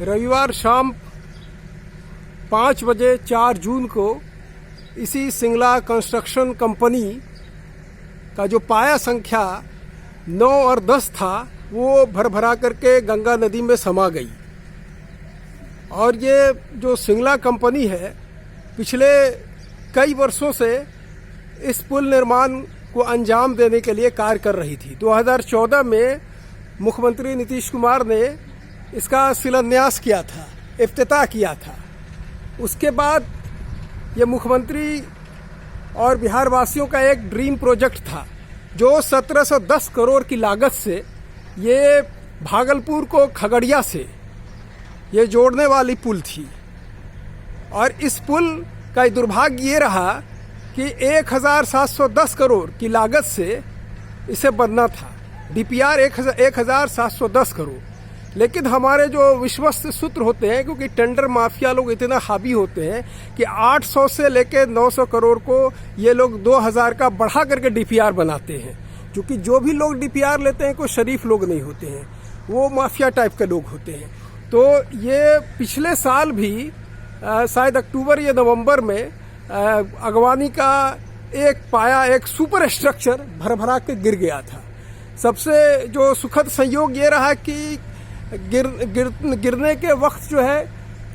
रविवार शाम 5 बजे 4 जून को इसी सिंगला कंस्ट्रक्शन कंपनी का जो पाया संख्या 9 और 10 था वो भर करके गंगा नदी में समा गई। और ये जो सिंगला कंपनी है पिछले कई वर्षों से इस पुल निर्माण को अंजाम देने के लिए कार्य कर रही थी। 2014 में मुख्यमंत्री नीतीश कुमार ने इसका शिलान्यास किया था, इफ्तिताह किया था। उसके बाद ये मुख्यमंत्री और बिहार वासियों का एक ड्रीम प्रोजेक्ट था जो 1710 करोड़ की लागत से ये भागलपुर को खगड़िया से ये जोड़ने वाली पुल थी। और इस पुल का दुर्भाग्य ये रहा कि 1710 करोड़ की लागत से इसे बनना था। डीपीआर 1710 करोड़। लेकिन हमारे जो विश्वस्त सूत्र होते हैं, क्योंकि टेंडर माफिया लोग इतना हावी होते हैं कि 800 से लेकर 900 करोड़ को ये लोग 2000 का बढ़ा करके डीपीआर बनाते हैं। क्योंकि जो भी लोग डीपीआर लेते हैं कोई शरीफ लोग नहीं होते हैं, वो माफिया टाइप के लोग होते हैं। तो ये पिछले साल भी शायद अक्टूबर या नवंबर में अगवानी का एक पाया, एक सुपर स्ट्रक्चर भरा के गिर गया था। सबसे जो सुखद संयोग ये रहा कि गिरने के वक्त जो है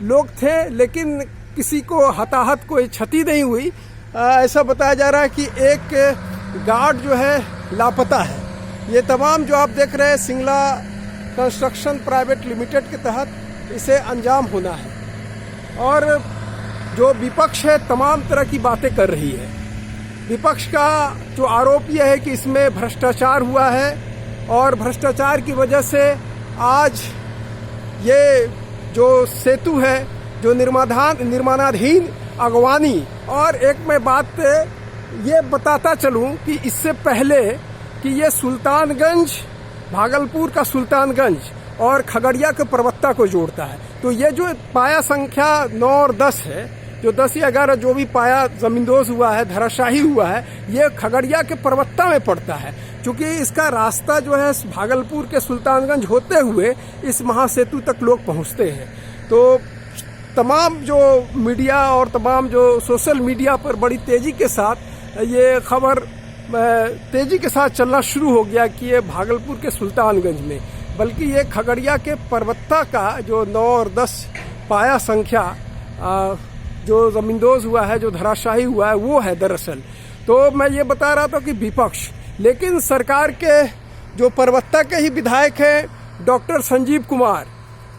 लोग थे, लेकिन किसी को हताहत कोई क्षति नहीं हुई। ऐसा बताया जा रहा है कि एक गार्ड जो है लापता है। ये तमाम जो आप देख रहे हैं सिंगला कंस्ट्रक्शन प्राइवेट लिमिटेड के तहत इसे अंजाम होना है। और जो विपक्ष है तमाम तरह की बातें कर रही है। विपक्ष का जो आरोप यह है कि इसमें भ्रष्टाचार हुआ है और भ्रष्टाचार की वजह से आज ये जो सेतु है जो निर्माणाधीन अगवानी। और एक मैं बात ये बताता चलूं कि इससे पहले कि ये सुल्तानगंज, भागलपुर का सुल्तानगंज और खगड़िया के परबत्ता को जोड़ता है। तो ये जो पाया संख्या 9 और 10 है, जो 10 या 11 जो भी पाया जमींदोज हुआ है, धराशाही हुआ है, ये खगड़िया के परबत्ता में पड़ता है। क्योंकि इसका रास्ता जो है भागलपुर के सुल्तानगंज होते हुए इस महासेतु तक लोग पहुंचते हैं। तो तमाम जो मीडिया और तमाम जो सोशल मीडिया पर बड़ी तेजी के साथ ये खबर तेजी के साथ चलना शुरू हो गया कि ये भागलपुर के सुल्तानगंज में, बल्कि ये खगड़िया के परबत्ता का जो 9 और 10 पाया संख्या जो जमींदोज हुआ है, जो धराशाही हुआ है, वो है दरअसल। तो मैं ये बता रहा था कि विपक्ष, लेकिन सरकार के जो परबत्ता के ही विधायक हैं डॉक्टर संजीव कुमार,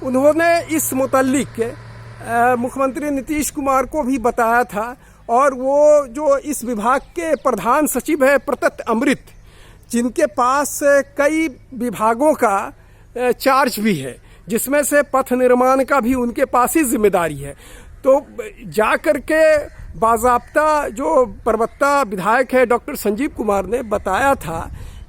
उन्होंने इस मुताल्लिक मुख्यमंत्री नीतीश कुमार को भी बताया था। और वो जो इस विभाग के प्रधान सचिव है प्रत्यत अमृत, जिनके पास कई विभागों का चार्ज भी है, जिसमें से पथ निर्माण का भी उनके पास ही जिम्मेदारी है। तो जा करके बाज़ाब्ता जो परबत्ता विधायक है डॉक्टर संजीव कुमार ने बताया था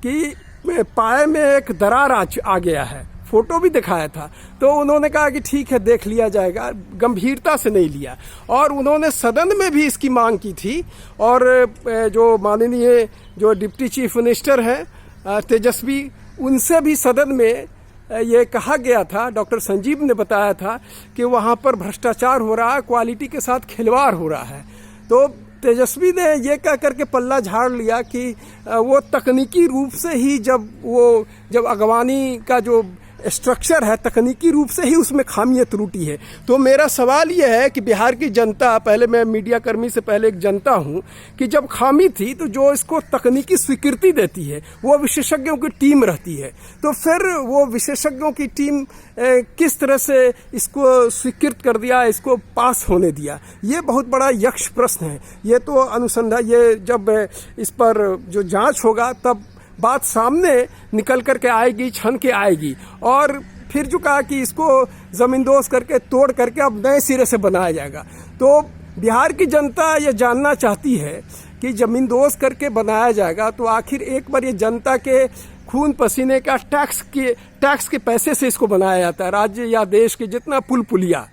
कि पाए में एक दरार आ गया है, फोटो भी दिखाया था। तो उन्होंने कहा कि ठीक है, देख लिया जाएगा, गंभीरता से नहीं लिया। और उन्होंने सदन में भी इसकी मांग की थी। और जो माननीय जो डिप्टी चीफ मिनिस्टर हैं तेजस्वी, उनसे भी सदन में ये कहा गया था, डॉक्टर संजीव ने बताया था कि वहाँ पर भ्रष्टाचार हो रहा है, क्वालिटी के साथ खिलवाड़ हो रहा है। तो तेजस्वी ने ये कह करके पल्ला झाड़ लिया कि वो तकनीकी रूप से ही जब अगवानी का जो स्ट्रक्चर है तकनीकी रूप से ही उसमें खामी त्रुटि है। तो मेरा सवाल यह है कि बिहार की जनता, पहले मैं मीडिया कर्मी से पहले एक जनता हूं, कि जब खामी थी तो जो इसको तकनीकी स्वीकृति देती है वो विशेषज्ञों की टीम रहती है। तो फिर वो विशेषज्ञों की टीम किस तरह से इसको स्वीकृत कर दिया, इसको पास होने दिया, ये बहुत बड़ा यक्ष प्रश्न है। ये तो अनुसंधान, ये जब इस पर जो जांच होगा तब बात सामने निकल करके आएगी, छन के आएगी। और फिर जो कहा कि इसको जमींदोज करके तोड़ करके अब नए सिरे से बनाया जाएगा। तो बिहार की जनता ये जानना चाहती है कि जमींदोज करके बनाया जाएगा तो आखिर एक बार ये जनता के खून पसीने का टैक्स के पैसे से इसको बनाया जाता है, राज्य या देश के जितना पुल पुलिया।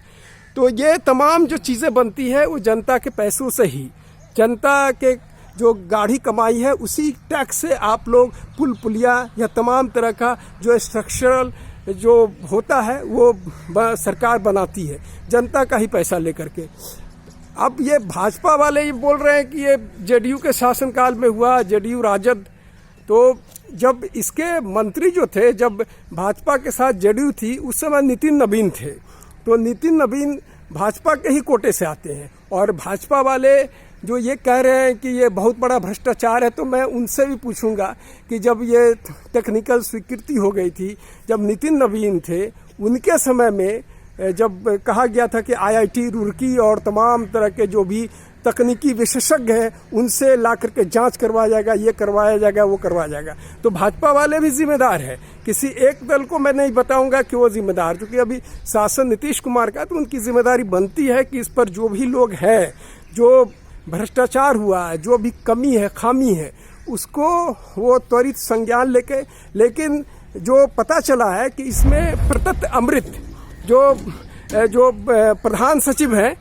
तो ये तमाम जो चीज़ें बनती है वो जनता के पैसों से ही, जनता के जो गाढ़ी कमाई है उसी टैक्स से आप लोग पुल पुलिया या तमाम तरह का जो स्ट्रक्चरल जो होता है वो सरकार बनाती है जनता का ही पैसा लेकर के। अब ये भाजपा वाले ये बोल रहे हैं कि ये जेडीयू के शासनकाल में हुआ, जेडीयू राजद। तो जब इसके मंत्री जो थे, जब भाजपा के साथ जेडीयू थी, उस समय नितिन नवीन थे। तो नितिन नवीन भाजपा के ही कोटे से आते हैं, और भाजपा वाले जो ये कह रहे हैं कि ये बहुत बड़ा भ्रष्टाचार है, तो मैं उनसे भी पूछूंगा कि जब ये टेक्निकल स्वीकृति हो गई थी, जब नितिन नवीन थे, उनके समय में जब कहा गया था कि आईआईटी रुड़की और तमाम तरह के जो भी तकनीकी विशेषज्ञ हैं उनसे ला करके जांच करवाया जाएगा, ये करवाया जाएगा, वो करवाया जाएगा, तो भाजपा वाले भी जिम्मेदार है। किसी एक दल को मैं नहीं बताऊंगा कि वो जिम्मेदार, क्योंकि अभी शासन नीतीश कुमार का, तो उनकी जिम्मेदारी बनती है कि इस पर जो भी लोग हैं, जो भ्रष्टाचार हुआ है, जो भी कमी है, खामी है, उसको वो त्वरित संज्ञान लेके। लेकिन जो पता चला है कि इसमें प्रतत अमृत जो प्रधान सचिव हैं,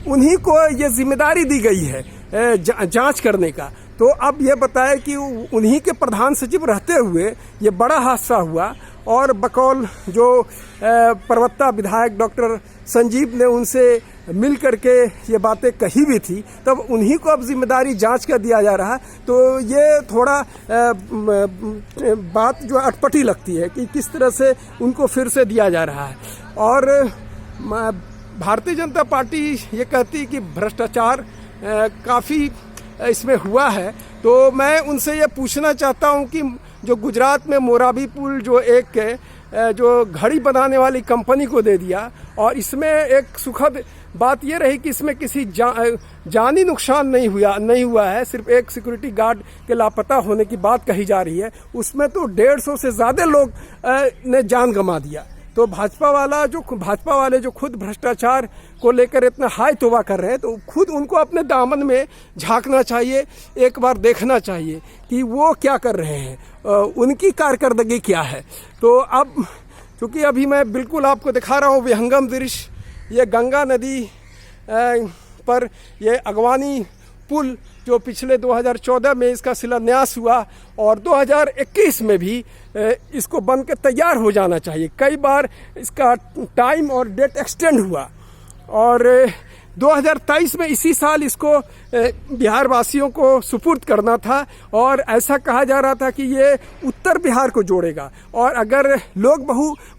उन्हीं को ये जिम्मेदारी दी गई है जांच करने का। तो अब ये बताए कि उन्हीं के प्रधान सचिव रहते हुए ये बड़ा हादसा हुआ, और बकौल जो परवत्ता विधायक डॉक्टर संजीव ने उनसे मिल करके ये बातें कही भी थी, तब उन्हीं को अब जिम्मेदारी जांच का दिया जा रहा है। तो ये थोड़ा बात जो अटपटी लगती है कि किस तरह से उनको फिर से दिया जा रहा है। और भारतीय जनता पार्टी ये कहती है कि भ्रष्टाचार काफ़ी इसमें हुआ है। तो मैं उनसे ये पूछना चाहता हूँ कि जो गुजरात में मोराबी पुल जो एक जो घड़ी बनाने वाली कंपनी को दे दिया, और इसमें एक सुखद बात ये रही कि इसमें किसी जानी नुकसान नहीं हुआ है, सिर्फ एक सिक्योरिटी गार्ड के लापता होने की बात कही जा रही है। उसमें तो 150 से ज़्यादा लोग ने जान गंवा दिया। तो भाजपा वाले जो खुद भ्रष्टाचार को लेकर इतना हाय तौबा कर रहे हैं, तो खुद उनको अपने दामन में झांकना चाहिए, एक बार देखना चाहिए कि वो क्या कर रहे हैं, उनकी कारकर्दगी क्या है। तो अब चूँकि अभी मैं बिल्कुल आपको दिखा रहा हूँ विहंगम दृश्य, ये गंगा नदी पर ये अगवानी पुल जो पिछले 2014 में इसका शिलान्यास हुआ, और 2021 में भी इसको बन के तैयार हो जाना चाहिए। कई बार इसका टाइम और डेट एक्सटेंड हुआ, और 2023 में इसी साल इसको बिहार वासियों को सुपुर्द करना था, और ऐसा कहा जा रहा था कि ये उत्तर बिहार को जोड़ेगा। और अगर लोग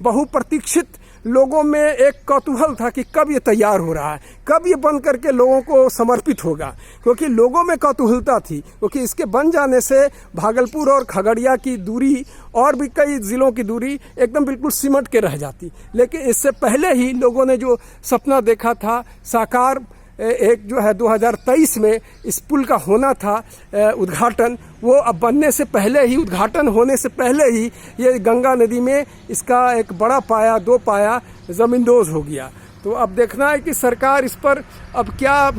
बहुप्रतीक्षित लोगों में एक कौतूहल था कि कब ये तैयार हो रहा है, कब ये बन करके लोगों को समर्पित होगा, क्योंकि लोगों में कौतूहलता थी, क्योंकि इसके बन जाने से भागलपुर और खगड़िया की दूरी और भी कई जिलों की दूरी एकदम बिल्कुल सिमट के रह जाती। लेकिन इससे पहले ही लोगों ने जो सपना देखा था साकार, एक जो है 2023 में इस पुल का होना था उद्घाटन, वो अब बनने से पहले ही, उद्घाटन होने से पहले ही ये गंगा नदी में इसका एक बड़ा पाया, 2 पाया ज़मींदोज़ हो गया। तो अब देखना है कि सरकार इस पर अब क्या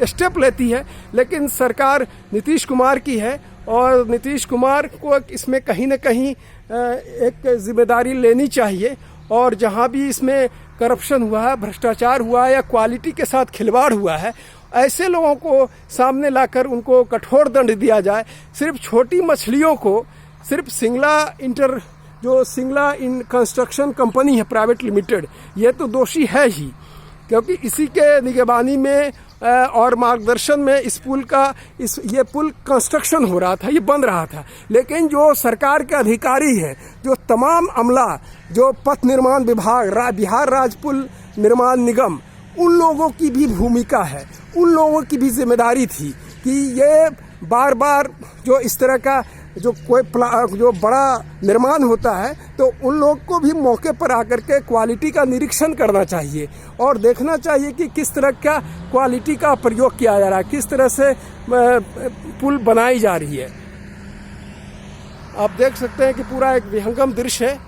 स्टेप लेती है। लेकिन सरकार नीतीश कुमार की है, और नीतीश कुमार को इसमें कहीं न कहीं एक जिम्मेदारी लेनी चाहिए। और जहाँ भी इसमें करप्शन हुआ है, भ्रष्टाचार हुआ है, या क्वालिटी के साथ खिलवाड़ हुआ है, ऐसे लोगों को सामने लाकर उनको कठोर दंड दिया जाए। सिर्फ छोटी मछलियों को, सिर्फ सिंगला इन कंस्ट्रक्शन कंपनी है प्राइवेट लिमिटेड, ये तो दोषी है ही, क्योंकि इसी के निगरानी में और मार्गदर्शन में ये पुल कंस्ट्रक्शन हो रहा था, ये बन रहा था। लेकिन जो सरकार के अधिकारी हैं, जो तमाम अमला, जो पथ निर्माण विभाग, बिहार राज्य पुल निर्माण निगम, उन लोगों की भी भूमिका है, उन लोगों की भी जिम्मेदारी थी कि ये बार बार जो इस तरह का जो बड़ा निर्माण होता है, तो उन लोग को भी मौके पर आकर के क्वालिटी का निरीक्षण करना चाहिए, और देखना चाहिए कि किस तरह का क्वालिटी का प्रयोग किया जा रहा है, किस तरह से पुल बनाई जा रही है। आप देख सकते हैं कि पूरा एक विहंगम दृश्य है।